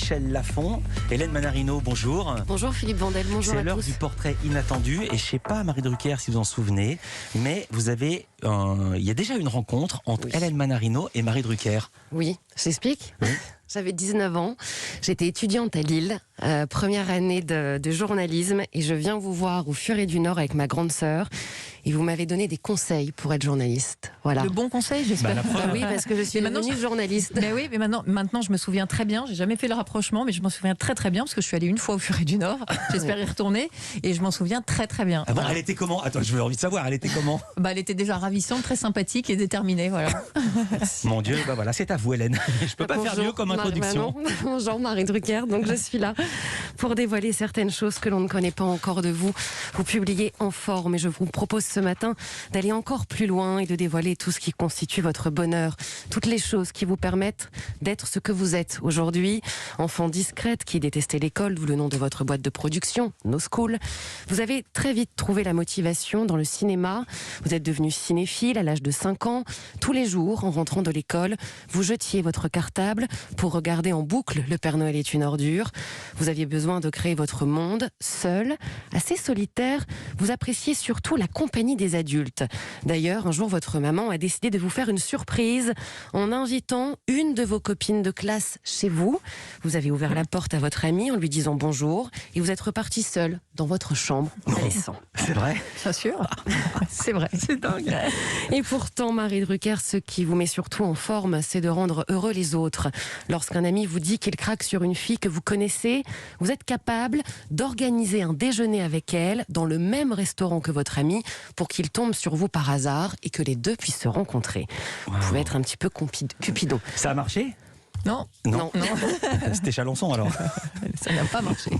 Michel Lafon. Hélène Manarino, bonjour. Bonjour Philippe Vandel, bonjour à tous. C'est l'heure du portrait inattendu. Et je ne sais pas, Marie Drucker, si vous en souvenez, mais vous avez il y a déjà une rencontre entre Hélène Manarino et Marie Drucker. Oui, j'explique. Oui. J'avais 19 ans, j'étais étudiante à Lille, première année de journalisme, et je viens vous voir au Furet du Nord avec ma grande sœur, et vous m'avez donné des conseils pour être journaliste. Voilà. De bons conseils, j'espère. Oui, parce que je suis devenue journaliste. Mais oui, mais maintenant je me souviens très bien, j'ai jamais fait le rapprochement, mais je m'en souviens très très bien, parce que je suis allée une fois au Furet du Nord, j'espère y retourner, et je m'en souviens très très bien. Ah bon, elle était comment? Attends, je veux envie de savoir, elle était comment? Elle était déjà ravissante, très sympathique et déterminée, voilà. Mon Dieu, voilà, c'est à vous Hélène. Je peux pas faire mieux comme introduction. Bonjour Marie Drucker, donc je suis là pour dévoiler certaines choses que l'on ne connaît pas encore de vous. Vous publiez En Forme et je vous propose ce matin d'aller encore plus loin et de dévoiler tout ce qui constitue votre bonheur, toutes les choses qui vous permettent d'être ce que vous êtes aujourd'hui. Enfant discrète qui détestait l'école, d'où le nom de votre boîte de production, No School. Vous avez très vite trouvé la motivation dans le cinéma. Vous êtes devenu cinéphile à l'âge de 5 ans. Tous les jours, en rentrant de l'école, vous jetiez votre cartable pour regarder en boucle Le Père Noël est une ordure. Vous aviez besoin de créer votre monde seul, assez solitaire. Vous appréciez surtout la compagnie des adultes. D'ailleurs, un jour, votre maman a décidé de vous faire une surprise en invitant une de vos copines de classe chez vous. Vous avez ouvert la porte à votre amie en lui disant bonjour et vous êtes reparti seul dans votre chambre en la laissant. C'est vrai? Bien sûr, c'est vrai. C'est dingue. Et pourtant, Marie Drucker, ce qui vous met surtout en forme, c'est de rendre heureux les autres. Lorsqu'un ami vous dit qu'il craque sur une fille que vous connaissez, vous êtes capable d'organiser un déjeuner avec elle dans le même restaurant que votre ami pour qu'il tombe sur vous par hasard et que les deux puissent se rencontrer. Vous pouvez être un petit peu Cupidon. Ça a marché? Non. C'était Chalençon alors. Ça n'a pas marché.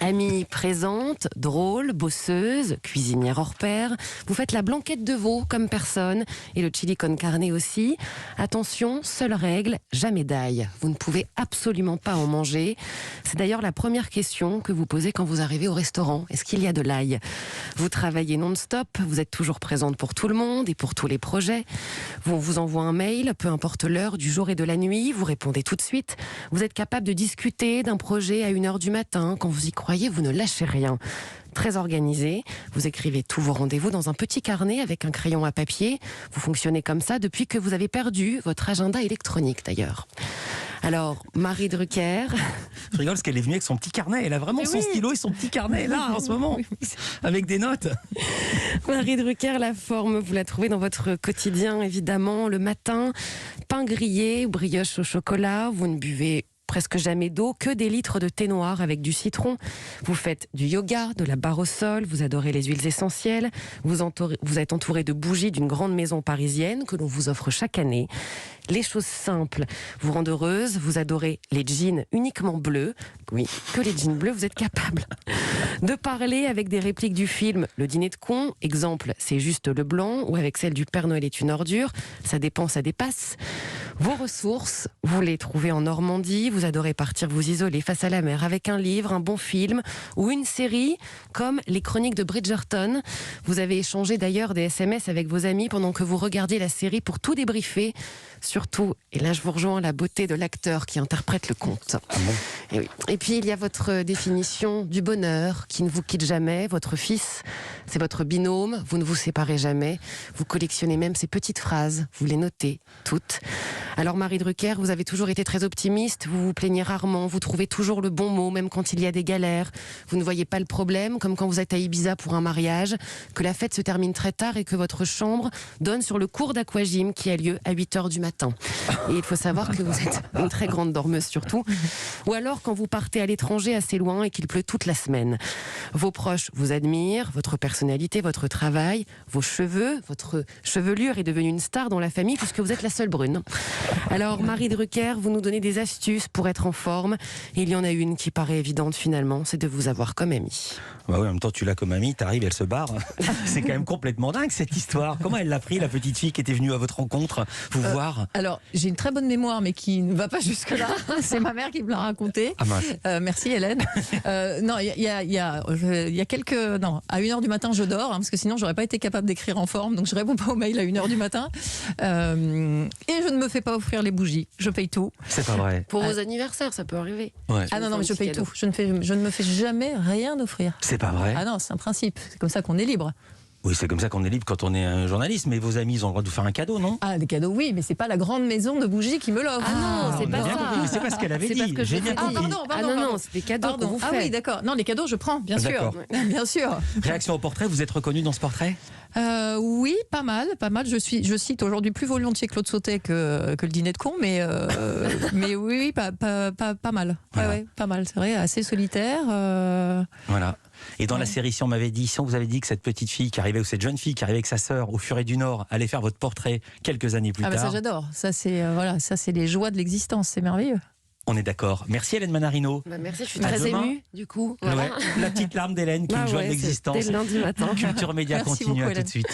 Amie présente, drôle, bosseuse, cuisinière hors pair. Vous faites la blanquette de veau comme personne et le chili con carne aussi. Attention, seule règle, jamais d'ail. Vous ne pouvez absolument pas en manger. C'est d'ailleurs la première question que vous posez quand vous arrivez au restaurant. Est-ce qu'il y a de l'ail? Vous travaillez non-stop, vous êtes toujours présente pour tout le monde et pour tous les projets. On vous envoie un mail, peu importe l'heure du jour et de la nuit, vous répondez tout de suite. Vous êtes capable de discuter d'un projet à 1h du matin quand vous y croyez. Vous ne lâchez rien. Très organisé, vous écrivez tous vos rendez-vous dans un petit carnet avec un crayon à papier. Vous fonctionnez comme ça depuis que vous avez perdu votre agenda électronique d'ailleurs. Alors, Marie Drucker... Je rigole parce qu'elle est venue avec son petit carnet. Elle a vraiment son stylo et son petit carnet là en ce moment, avec des notes. Marie Drucker, la forme, vous la trouvez dans votre quotidien évidemment. Le matin, pain grillé ou brioche au chocolat. Vous ne buvez presque jamais d'eau, que des litres de thé noir avec du citron. Vous faites du yoga, de la barre au sol, vous adorez les huiles essentielles, vous êtes entouré de bougies d'une grande maison parisienne que l'on vous offre chaque année. Les choses simples vous rendent heureuse, vous adorez les jeans uniquement bleus. Oui, que les jeans bleus, vous êtes capable de parler avec des répliques du film Le Dîner de con. Exemple, c'est juste le blanc, ou avec celle du Père Noël est une ordure. Ça dépend, ça dépasse. Vos ressources, vous les trouvez en Normandie. Vous adorez partir vous isoler face à la mer avec un livre, un bon film ou une série comme Les Chroniques de Bridgerton. Vous avez échangé d'ailleurs des SMS avec vos amis pendant que vous regardiez la série pour tout débriefer. Surtout, et là je vous rejoins, la beauté de l'acteur qui interprète le conte. Ah bon? Et, oui. Et puis il y a votre définition du bonheur qui ne vous quitte jamais. Votre fils, c'est votre binôme, vous ne vous séparez jamais. Vous collectionnez même ces petites phrases, vous les notez toutes. Alors Marie Drucker, vous avez toujours été très optimiste, vous vous plaignez rarement, vous trouvez toujours le bon mot, même quand il y a des galères. Vous ne voyez pas le problème, comme quand vous êtes à Ibiza pour un mariage, que la fête se termine très tard et que votre chambre donne sur le cours d'aquagym qui a lieu à 8h du matin. Et il faut savoir que vous êtes une très grande dormeuse surtout. Ou alors quand vous partez à l'étranger assez loin et qu'il pleut toute la semaine. Vos proches vous admirent, votre personnalité, votre travail, vos cheveux, votre chevelure est devenue une star dans la famille puisque vous êtes la seule brune. Alors Marie Drucker, vous nous donnez des astuces pour être en forme. Et il y en a une qui paraît évidente finalement, c'est de vous avoir comme amie. Bah oui, en même temps tu l'as comme amie, t'arrives, elle se barre. C'est quand même complètement dingue cette histoire. Comment elle l'a pris, la petite fille qui était venue à votre rencontre vous voir? Alors, j'ai une très bonne mémoire, mais qui ne va pas jusque-là. C'est ma mère qui me l'a raconté. oublié. Ah mince. Merci Hélène. Non, il y a quelques... Non, à 1h du matin, je dors, parce que sinon, j'aurais pas été capable d'écrire en forme. Donc, je réponds pas aux mails à 1h du matin. Et je ne me fais pas offrir les bougies. Je paye tout. C'est pas vrai. Pour vos anniversaires, ça peut arriver. Ouais. Ah non, mais je paye cadeau. tout. Je ne me fais jamais rien offrir. C'est pas vrai. Ah non, c'est un principe. C'est comme ça qu'on est libre. Oui, c'est comme ça qu'on est libre quand on est un journaliste. Mais vos amis, ils ont le droit de vous faire un cadeau, non? Ah, des cadeaux, oui, mais c'est pas la grande maison de bougies qui me l'offre. Ah non, c'est on a pas bien ça. compris, mais c'est pas ce qu'elle avait C'est dit. pas ce que J'ai je bien vous ai dit. compris. pardon. Non, c'est des cadeaux qu'on vous Ah fait. oui, d'accord. Non, les cadeaux, je prends, bien sûr. D'accord. Bien sûr. Réaction au portrait, vous êtes reconnu dans ce portrait? Oui, pas mal. Je cite aujourd'hui plus volontiers Claude Sautet que le dîner de con, mais oui, pas mal. Voilà. Ouais, pas mal. C'est vrai, assez solitaire. Voilà. Et dans la série, si on m'avait dit, si on vous avait dit que cette petite fille qui arrivait, ou cette jeune fille qui arrivait avec sa sœur au Furet du Nord, allait faire votre portrait quelques années plus Ah bah ça tard, j'adore. Ça c'est les joies de l'existence. C'est merveilleux. on est d'accord. Merci Hélène Manarino. Bah, merci, je suis À très demain. émue, du coup. Ouais, la petite larme d'Hélène qui est Ah une joie ouais, de l'existence. Dès le lundi matin. Culture Média Merci continue, beaucoup, à tout de Hélène. suite.